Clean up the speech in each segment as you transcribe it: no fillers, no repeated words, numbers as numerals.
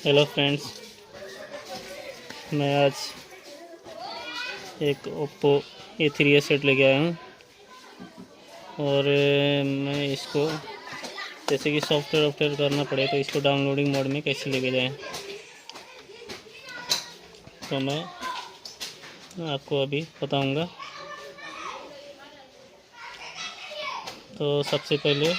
Hello friends, मैं आज एक ओप्पो A3s सेट लेके आया हूँ और मैं इसको जैसे कि सॉफ्टवेयर करना पड़े तो इसको डाउनलोडिंग मोड में कैसे लेके जाएं, तो मैं आपको अभी बताऊंगा। तो सबसे पहले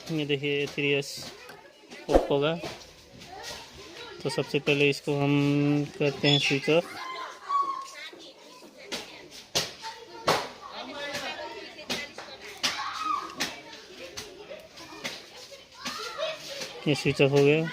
ये देखिए A3s ओप्पो का। तो सबसे पहले इसको हम करते हैं स्विच ऑफ। ये स्विच ऑफ हो गया।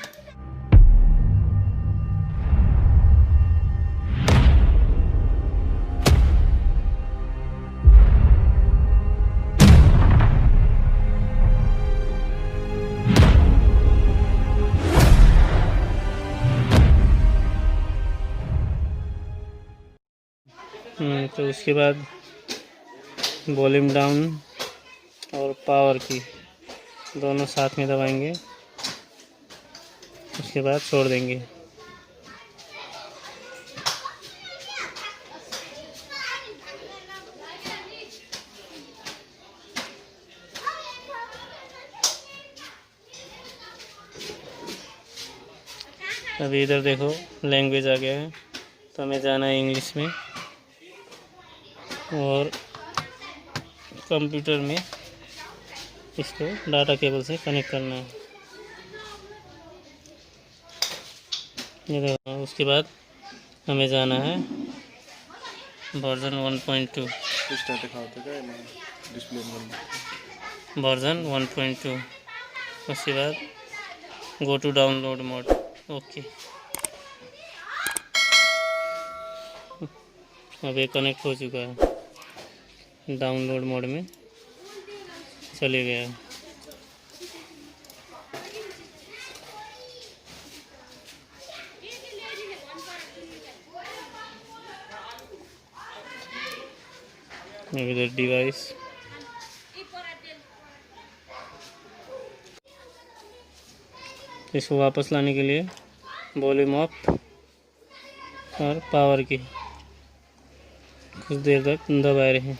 तो उसके बाद वॉल्यूम डाउन और पावर की दोनों साथ में दबाएंगे, उसके बाद छोड़ देंगे। अभी इधर देखो लैंग्वेज आ गया है, तो हमें जाना है इंग्लिश में और कंप्यूटर में इसको डाटा केबल से कनेक्ट करना है। ये देखो, उसके बाद हमें जाना है वर्जन 1.2 वर्जन 1.2। उसके बाद go to download mode. Okay, अब ये कनेक्ट हो चुका है, डाउनलोड मोड में चले गया है। इधर डिवाइस, इसको वापस लाने के लिए वॉल्यूम अप और पावर की कुछ देर तक दबाए रहें।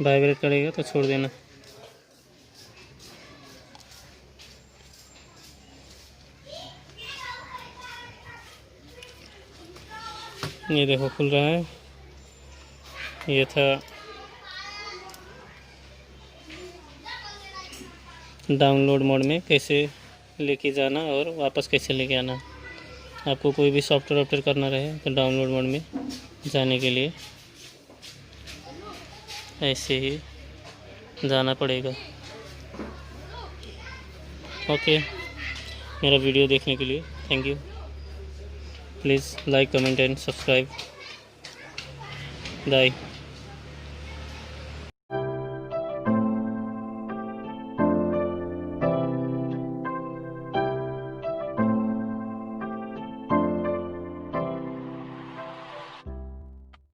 वाइब्रेट करेगा तो छोड़ देना। ये देखो खुल रहा है। ये था डाउनलोड मोड में कैसे लेके जाना और वापस कैसे लेके आना। आपको कोई भी सॉफ्टवेयर करना रहे तो डाउनलोड मोड में जाने के लिए ऐसे ही जाना पड़ेगा। ओके, मेरा वीडियो देखने के लिए thank you. Please like, comment and subscribe. Bye.